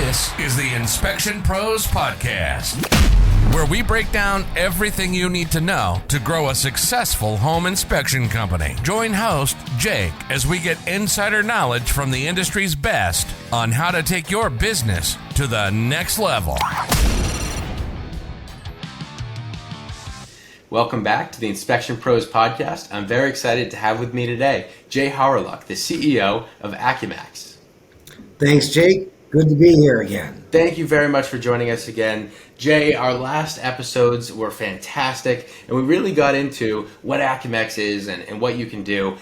This is the Inspection Pros Podcast, where we break down everything you need to know to grow a successful home inspection company. Join host Jake as we get insider knowledge from the industry's best on how to take your business to the next level. Welcome back to the Inspection Pros Podcast. I'm very excited to have with me today Jay Hawreluk, the CEO of AcuMax. Thanks, Jake. Good to be here again. Thank you very much for joining us again. Jay, our last episodes were fantastic, and we really got into what AcuMax is and what you can do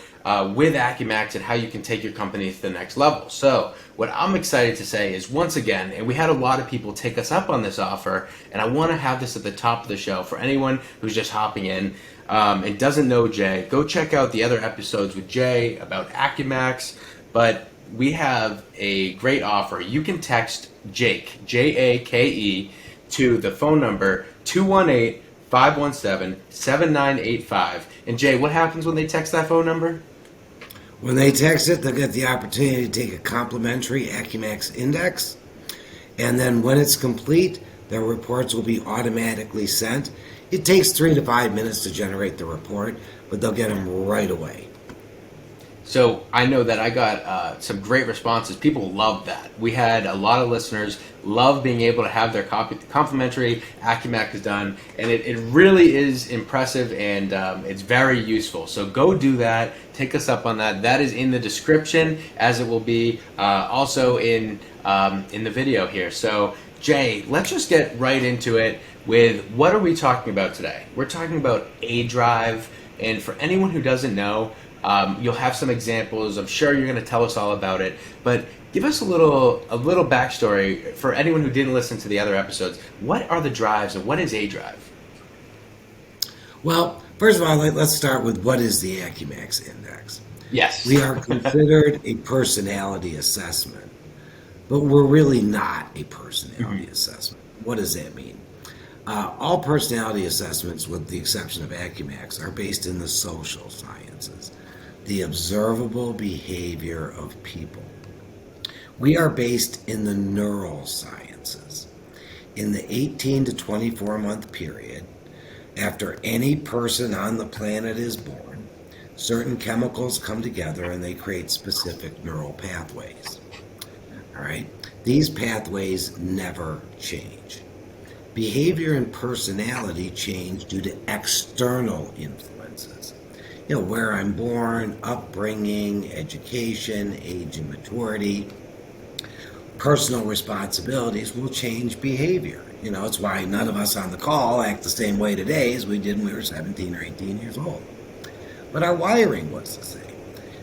with AcuMax and how you can take your company to the next level. So what I'm excited to say is, once again, and we had a lot of people take us up on this offer, and I want to have this at the top of the show for anyone who's just hopping in and doesn't know Jay. Go check out the other episodes with Jay about AcuMax, but we have a great offer. You can text Jake, Jake, to the phone number 218-517-7985. And Jay, what happens when they text that phone number? When they text it, they'll get the opportunity to take a complimentary AcuMax Index. And then when it's complete, their reports will be automatically sent. It takes 3 to 5 minutes to generate the report, but they'll get them right away. So I know that I got some great responses. People love that. We had a lot of listeners love being able to have their complimentary AcuMax done, and it really is impressive, and it's very useful. So go do that. Take us up on that. That is in the description, as it will be also in the video here. So Jay, let's just get right into it with what are we talking about today? We're talking about A-Drive, and for anyone who doesn't know, you'll have some examples. I'm sure you're going to tell us all about it, but give us a little backstory for anyone who didn't listen to the other episodes. What are the drives and what is A-Drive? Well, first of all, let's start with what is the AcuMax Index. Yes. We are considered a personality assessment, but we're really not a personality assessment. What does that mean? All personality assessments, with the exception of AcuMax, are based in the social sciences, the observable behavior of people. We are based in the neurosciences. In the 18 to 24 month period, after any person on the planet is born, certain chemicals come together and they create specific neural pathways. All right? These pathways never change. Behavior and personality change due to external influences. Where I'm born, upbringing, education, age and maturity. Personal responsibilities will change behavior. It's why none of us on the call act the same way today as we did when we were 17 or 18 years old. But our wiring was the same.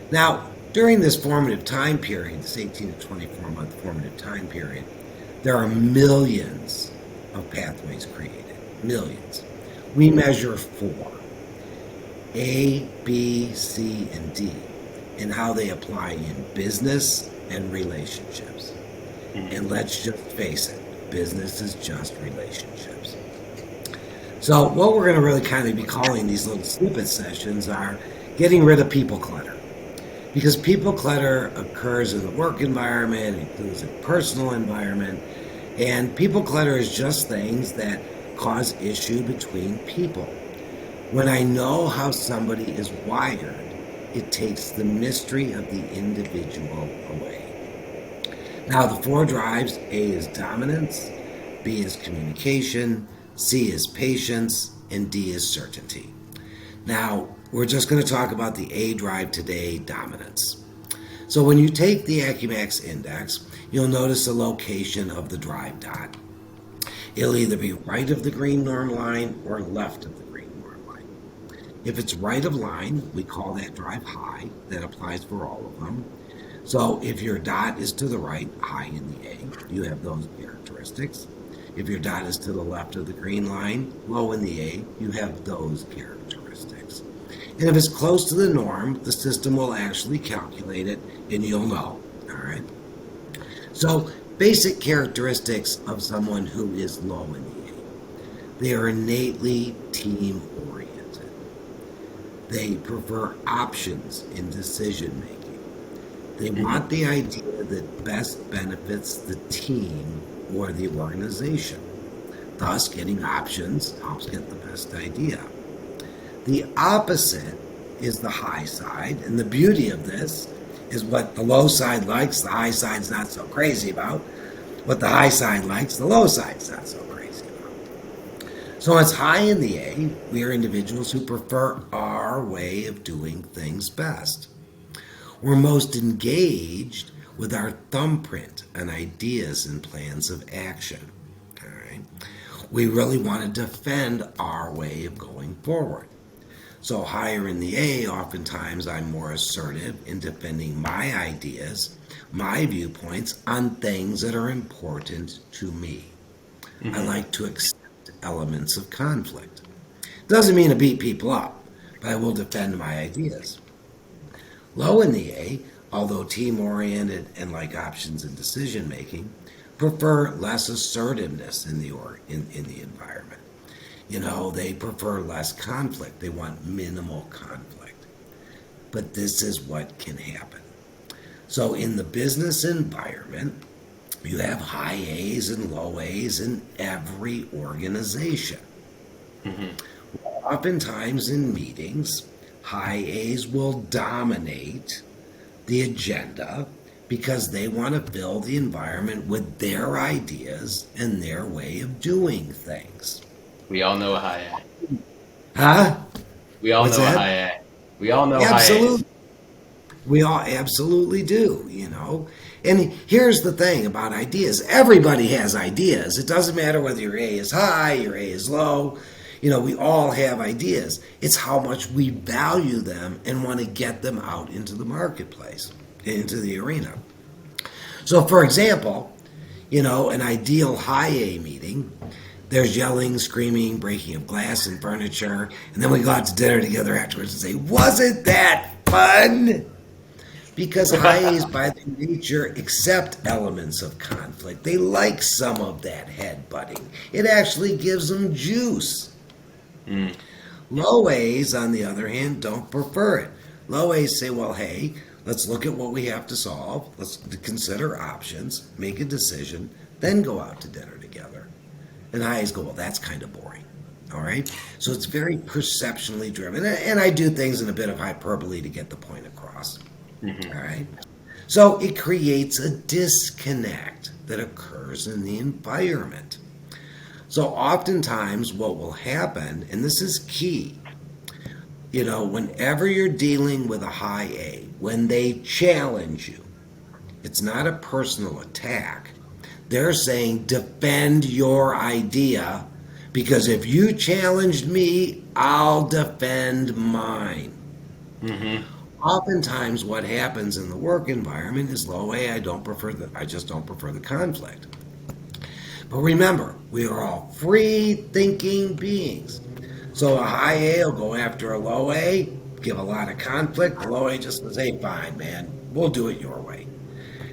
Now, during this formative time period, this 18 to 24 month formative time period, there are millions of pathways created. Millions. We measure 4. A, B, C, and D, and how they apply in business and relationships. And let's just face it, business is just relationships. So what we're going to really kind of be calling these little snippet sessions are getting rid of people clutter. Because people clutter occurs in the work environment, includes a personal environment, and people clutter is just things that cause issue between people. When I know how somebody is wired, it takes the mystery of the individual away. Now, the 4 drives: A is dominance, B is communication, C is patience, and D is certainty. Now, we're just going to talk about the A drive today, dominance. So when you take the AcuMax Index, you'll notice the location of the drive dot. It'll either be right of the green norm line or left of the green norm line. If it's right of line, we call that drive high. That applies for all of them. So if your dot is to the right, high in the A, you have those characteristics. If your dot is to the left of the green line, low in the A, you have those characteristics. And if it's close to the norm, the system will actually calculate it and you'll know. All right. So basic characteristics of someone who is low in the A. They are innately team-oriented. They prefer options in decision-making. They want the idea that best benefits the team or the organization. Thus, getting options helps get the best idea. The opposite is the high side, and the beauty of this is what the low side likes, the high side's not so crazy about. What the high side likes, the low side's not so crazy about. So it's high in the A. We are individuals who prefer our way of doing things best. We're most engaged with our thumbprint on ideas and plans of action. All right? We really want to defend our way of going forward. So higher in the A, oftentimes I'm more assertive in defending my ideas, my viewpoints on things that are important to me. I like to accept elements of conflict. Doesn't mean to beat people up, but I will defend my ideas. Low in the A, although team-oriented and like options and decision-making, prefer less assertiveness in the environment. They prefer less conflict. They want minimal conflict. But this is what can happen. So in the business environment, you have high A's and low A's in every organization. Oftentimes in meetings, high A's will dominate the agenda because they want to fill the environment with their ideas and their way of doing things. We all know a high A. Huh? We all What's know that? a high A. We all know Absolutely. high We all absolutely do, And here's the thing about ideas. Everybody has ideas. It doesn't matter whether your A is high, your A is low. We all have ideas. It's how much we value them and want to get them out into the marketplace, into the arena. So, for example, an ideal high A meeting, there's yelling, screaming, breaking of glass and furniture, and then we go out to dinner together afterwards and say, wasn't that fun? Because high A's by their nature accept elements of conflict. They like some of that headbutting. It actually gives them juice. Low A's, on the other hand, don't prefer it. Low A's say, well, hey, let's look at what we have to solve. Let's consider options, make a decision, then go out to dinner together. And high A's go, well, that's kind of boring. All right? So it's very perceptionally driven. And I do things in a bit of hyperbole to get the point across. All right? So it creates a disconnect that occurs in the environment. So oftentimes what will happen, and this is key, whenever you're dealing with a high A, when they challenge you, it's not a personal attack. They're saying, defend your idea, because if you challenged me, I'll defend mine. Oftentimes what happens in the work environment is low A, I just don't prefer the conflict. But remember, we are all free thinking beings. So a high A will go after a low A, give a lot of conflict. The low A just says, hey, fine, man, we'll do it your way.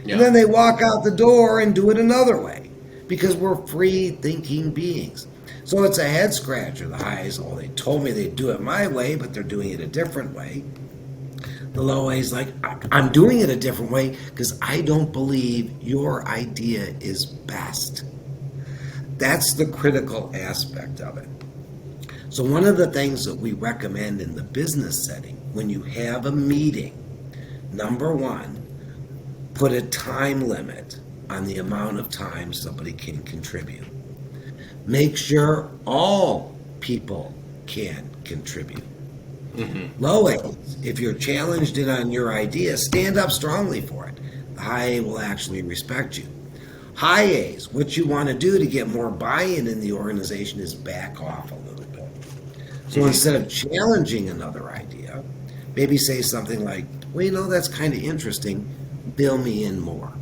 Yeah. And then they walk out the door and do it another way because we're free thinking beings. So it's a head scratcher. The high A's, they told me they'd do it my way, but they're doing it a different way. The low A's like, I'm doing it a different way because I don't believe your idea is best. That's the critical aspect of it. So one of the things that we recommend in the business setting, when you have a meeting, number one, put a time limit on the amount of time somebody can contribute. Make sure all people can contribute. Low A's, if you're challenged in on your idea, stand up strongly for it. The high A will actually respect you. High A's, what you want to do to get more buy-in in the organization is back off a little bit. So instead of challenging another idea, maybe say something like, well, that's kind of interesting. Bill me in more.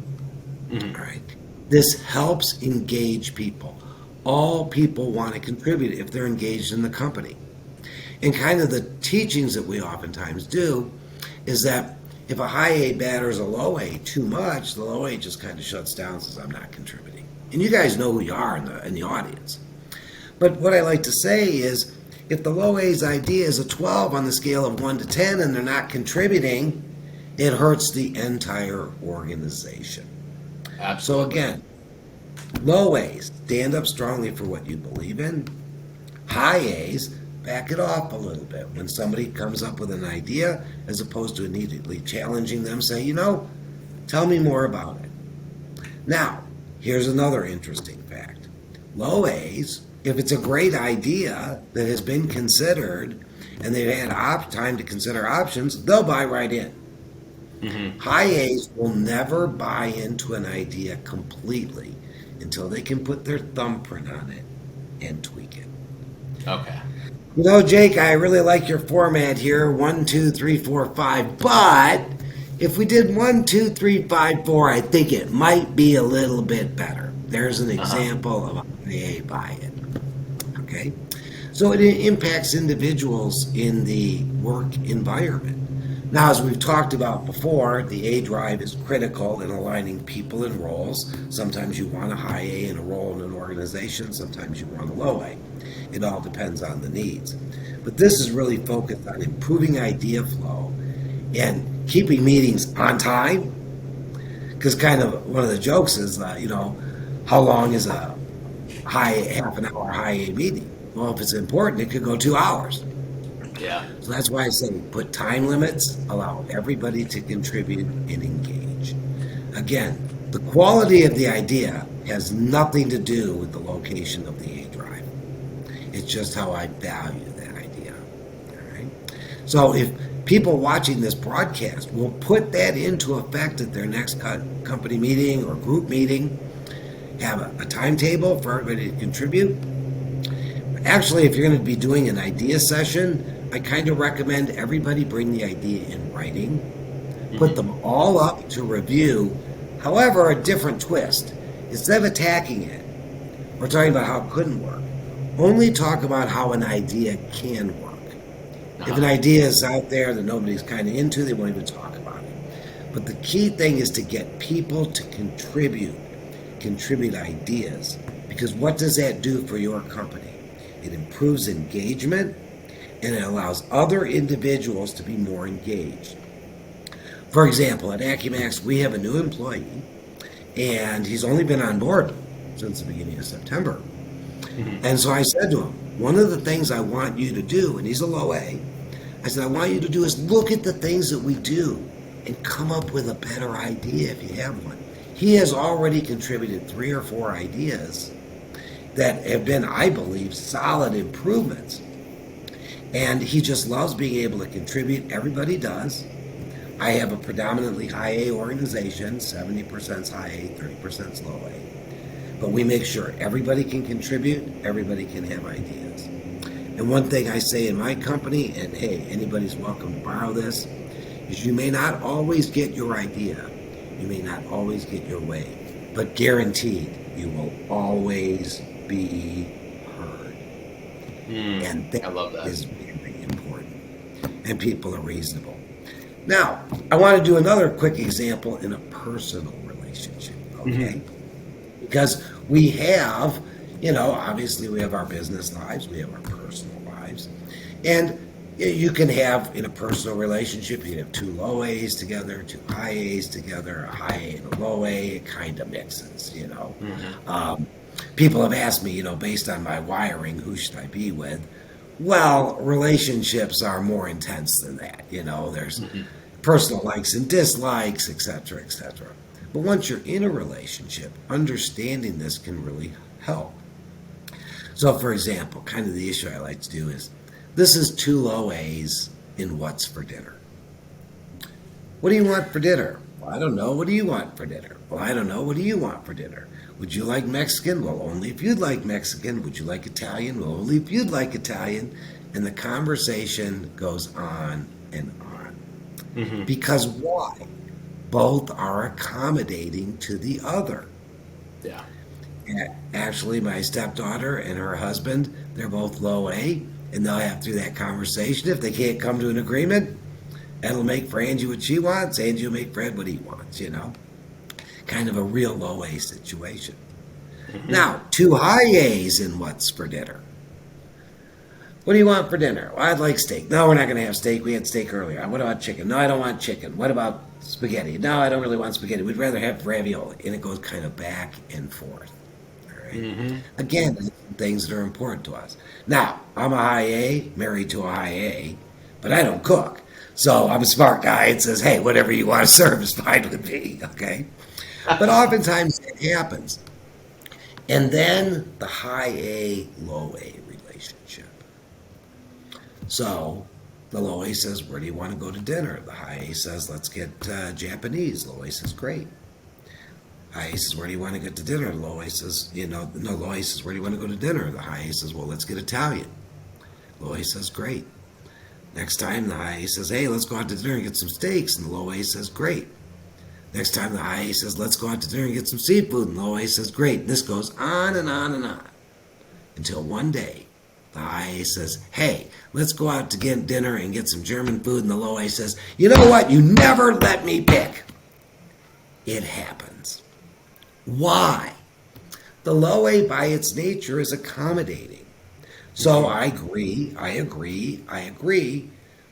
All right. This helps engage people. All people want to contribute if they're engaged in the company. And kind of the teachings that we oftentimes do is that if a high A batters a low A too much, the low A just kind of shuts down and says, I'm not contributing. And you guys know who you are in the audience. But what I like to say is, if the low A's idea is a 12 on the scale of 1 to 10 and they're not contributing, it hurts the entire organization. Absolutely. So again, low A's, stand up strongly for what you believe in. High A's, back it off a little bit. When somebody comes up with an idea, as opposed to immediately challenging them, say, tell me more about it. Now, here's another interesting fact. Low A's, if it's a great idea that has been considered and they've had time to consider options, they'll buy right in. Mm-hmm. High A's will never buy into an idea completely until they can put their thumbprint on it and tweak it. Okay. Jake, I really like your format here, 1, 2, 3, 4, 5, but if we did 1, 2, 3, 5, 4, I think it might be a little bit better. There's an example of a buy-in. Okay? So it impacts individuals in the work environment. Now, as we've talked about before, the A drive is critical in aligning people and roles. Sometimes you want a high A in a role in an organization. Sometimes you want a low A. It all depends on the needs. But this is really focused on improving idea flow and keeping meetings on time. Because kind of one of the jokes is, how long is a half an hour high A meeting? Well, if it's important, it could go 2 hours. Yeah. So that's why I say put time limits, allow everybody to contribute and engage. Again, the quality of the idea has nothing to do with the location of the A drive. It's just how I value that idea. All right. So if people watching this broadcast will put that into effect at their next company meeting or group meeting, have a timetable for everybody to contribute. Actually, if you're going to be doing an idea session, I kind of recommend everybody bring the idea in writing, put them all up to review. However, a different twist. Instead of attacking it, or talking about how it couldn't work, only talk about how an idea can work. If an idea is out there that nobody's kind of into, they won't even talk about it. But the key thing is to get people to contribute ideas. Because what does that do for your company? It improves engagement, and it allows other individuals to be more engaged. For example, at AcuMax, we have a new employee, and he's only been on board since the beginning of September. Mm-hmm. And so I said to him, one of the things I want you to do, and he's a low A, I said, I want you to do is look at the things that we do and come up with a better idea if you have one. He has already contributed 3 or 4 ideas that have been, I believe, solid improvements. And he just loves being able to contribute. Everybody does. I have a predominantly high A organization, 70% high A, 30% low A. But we make sure everybody can contribute, everybody can have ideas. And one thing I say in my company, and hey, anybody's welcome to borrow this, is you may not always get your idea. You may not always get your way. But guaranteed, you will always be heard. And that, I love that is very important. And people are reasonable. Now, I want to do another quick example in a personal relationship, okay? Because we have, obviously we have our business lives, we have our personal lives. And you can have, in a personal relationship, you can have 2 low A's together, 2 high A's together, a high A and a low A, it kind of mixes, People have asked me, based on my wiring, who should I be with? Well, relationships are more intense than that. There's personal likes and dislikes, etc., etc. But once you're in a relationship, understanding this can really help. So, for example, kind of the issue I like to do is, this is 2 low A's in what's for dinner. What do you want for dinner? Well, I don't know. What do you want for dinner? Well, I don't know. What do you want for dinner? Would you like Mexican? Well, only if you'd like Mexican. Would you like Italian? Well, only if you'd like Italian. And the conversation goes on and on. Because why? Both are accommodating to the other. Yeah. Actually, my stepdaughter and her husband, they're both low A, and they'll have through that conversation. If they can't come to an agreement, that'll make for Angie what she wants. Angie will make Fred what he wants, Kind of a real low A situation. Now, 2 high A's in what's for dinner. What do you want for dinner? Well, I'd like steak. No, we're not going to have steak. We had steak earlier. What about chicken? No, I don't want chicken. What about spaghetti. No, I don't really want spaghetti. We'd rather have ravioli. And it goes kind of back and forth. All right. Again, things that are important to us. Now, I'm a high A, married to a high A, but I don't cook. So I'm a smart guy and says, hey, whatever you want to serve is fine with me, okay? But oftentimes it happens. And then the high A, low A relationship. So the low A says, where do you want to go to dinner? The high A says, let's get Japanese. Low A says, great. High A says, where do you want to get to dinner? Low A says, low A says, where do you want to go to dinner? The high A says, well, let's get Italian. Low A says, great. Next time the high A says, hey, let's go out to dinner and get some steaks. And the low A says, great. Next time the high A says, let's go out to dinner and get some seafood. And the low A says, great. And this goes on and on and on. Until one day, the high A says, hey, let's go out to get dinner and get some German food. And the low A says, you know what? You never let me pick. It happens. Why? The low A by its nature is accommodating. So I agree,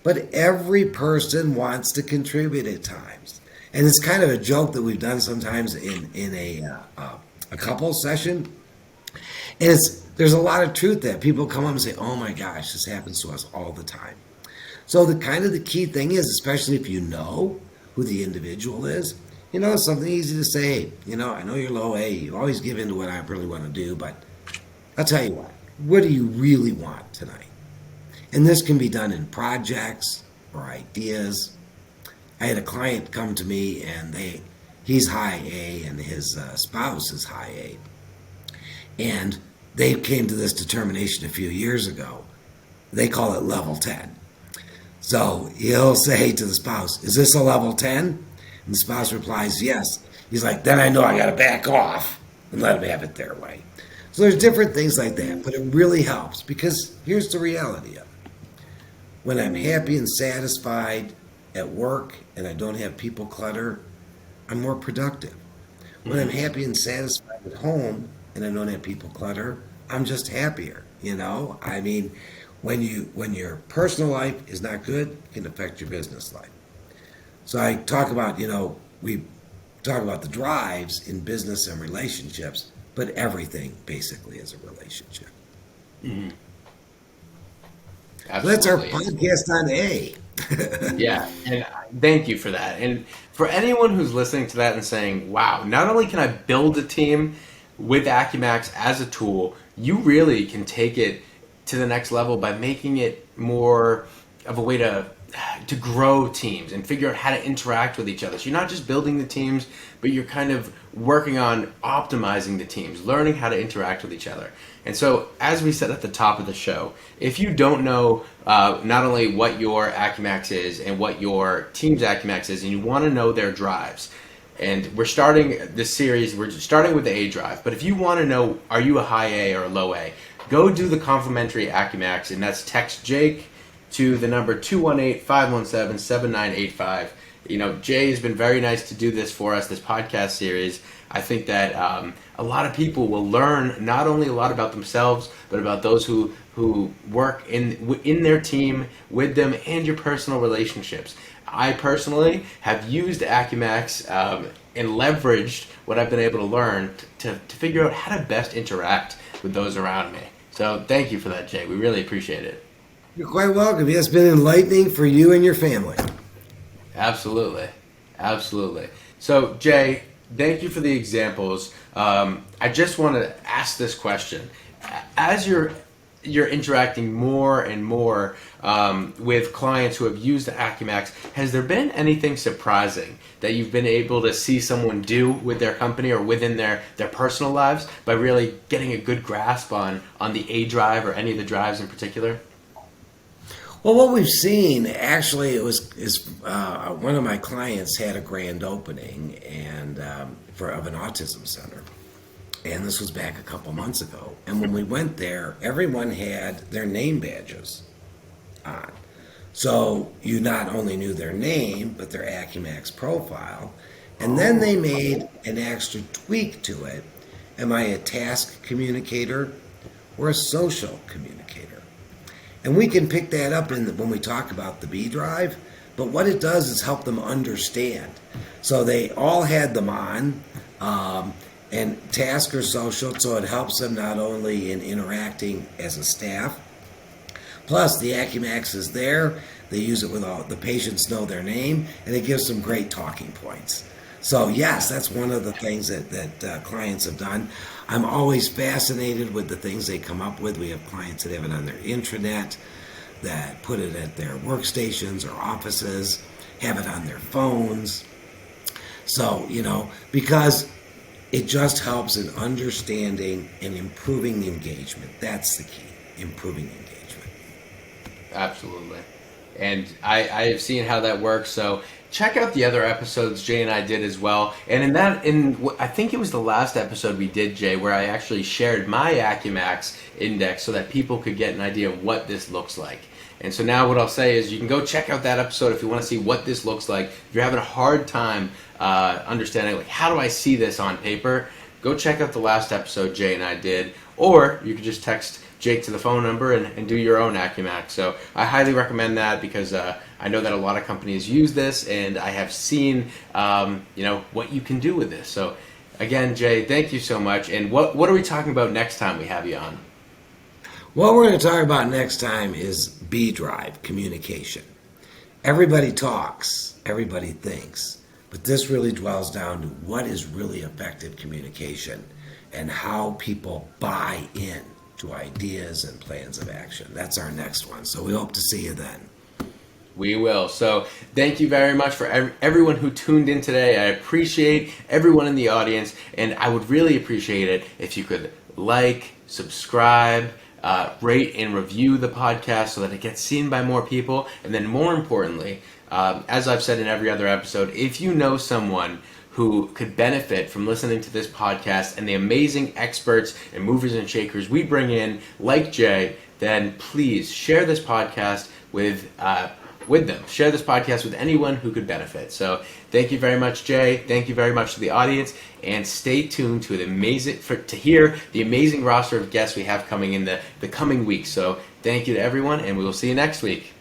but every person wants to contribute at times. And it's kind of a joke that we've done sometimes in a couple session. And there's a lot of truth that people come up and say, oh my gosh, this happens to us all the time. So the key thing is, especially if you know who the individual is, something easy to say, I know you're low A, you always give in to what I really want to do, but I'll tell you what do you really want tonight? And this can be done in projects or ideas. I had a client come to me and he's high A and his spouse is high A. And they came to this determination a few years ago. They call it level 10. So he'll say to the spouse, is this a level 10? And the spouse replies, yes. He's like, then I know I got to back off and let them have it their way. So there's different things like that, but it really helps because here's the reality of it. When I'm happy and satisfied at work and I don't have people clutter, I'm more productive. When I'm happy and satisfied at home and I don't have people clutter, I'm just happier, I mean, when your personal life is not good, it can affect your business life. So I talk about, we talk about the drives in business and relationships, but everything basically is a relationship. Mm-hmm. That's our podcast on A. Yeah, and thank you for that. And for anyone who's listening to that and saying, wow, not only can I build a team with AcuMax as a tool, you really can take it to the next level by making it more of a way to grow teams and figure out how to interact with each other. So you're not just building the teams, but you're kind of working on optimizing the teams, learning how to interact with each other. And so, as we said at the top of the show, if you don't know not only what your AcuMax is and what your team's AcuMax is, and you want to know their drives, and we're starting this series, we're starting with the A drive, but if you want to know, are you a high A or a low A, go do the complimentary AcuMax, and that's text Jake to the number 218-517-7985. Jay has been very nice to do this for us, this podcast series. I think that a lot of people will learn not only a lot about themselves, but about those who work in their team, with them, and your personal relationships. I personally have used AcuMax and leveraged what I've been able to learn to figure out how to best interact with those around me. So thank you for that, Jay. We really appreciate it. You're quite welcome. It's been enlightening for you and your family. Absolutely. So, Jay, thank you for the examples. I just want to ask this question. As you're interacting more and more with clients who have used AcuMax, has there been anything surprising that you've been able to see someone do with their company or within their personal lives by really getting a good grasp on the A drive or any of the drives in particular? Well, what we've seen, actually, is one of my clients had a grand opening of an autism center, and this was back a couple months ago. And when we went there, everyone had their name badges on, so you not only knew their name but their AcuMax profile, and then they made an extra tweak to it. Am I a task communicator or a social communicator? And we can pick that up when we talk about the B drive, but what it does is help them understand. So they all had them on, and task or social, so it helps them not only in interacting as a staff, plus the AcuMax is there, they use it with all, the patients know their name, and it gives them great talking points. So yes, that's one of the things that clients have done. I'm always fascinated with the things they come up with. We have clients that have it on their intranet, that put it at their workstations or offices, have it on their phones. So, because it just helps in understanding and improving engagement. That's the key, improving engagement. Absolutely. And I have seen how that works. So check out the other episodes Jay and I did as well. And I think it was the last episode we did, Jay, where I actually shared my AcuMax Index so that people could get an idea of what this looks like. And so now what I'll say is you can go check out that episode if you want to see what this looks like. If you're having a hard time understanding, like, how do I see this on paper? Go check out the last episode Jay and I did. Or you could just text Jake to the phone number and do your own AcuMax. So I highly recommend that because I know that a lot of companies use this, and I have seen what you can do with this. So again, Jay, thank you so much. And what are we talking about next time we have you on? What we're going to talk about next time is B drive, communication. Everybody talks, everybody thinks, but this really dwells down to what is really effective communication and how people buy in to ideas and plans of action. That's our next one. So we hope to see you then. We will. So thank you very much for everyone who tuned in today. I appreciate everyone in the audience, and I would really appreciate it if you could like, subscribe, rate and review the podcast so that it gets seen by more people. And then more importantly, as I've said in every other episode, if you know someone who could benefit from listening to this podcast and the amazing experts and movers and shakers we bring in, like Jay, then please share this podcast with them. Share this podcast with anyone who could benefit. So thank you very much, Jay. Thank you very much to the audience, and stay tuned to to hear the amazing roster of guests we have coming in the coming weeks. So thank you to everyone, and we will see you next week.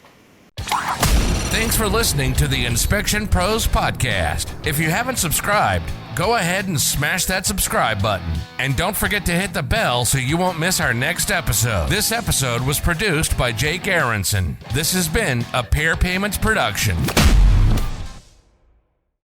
Thanks for listening to the Inspection Pros Podcast. If you haven't subscribed, go ahead and smash that subscribe button. And don't forget to hit the bell so you won't miss our next episode. This episode was produced by Jake Aronson. This has been a Pair Payments production.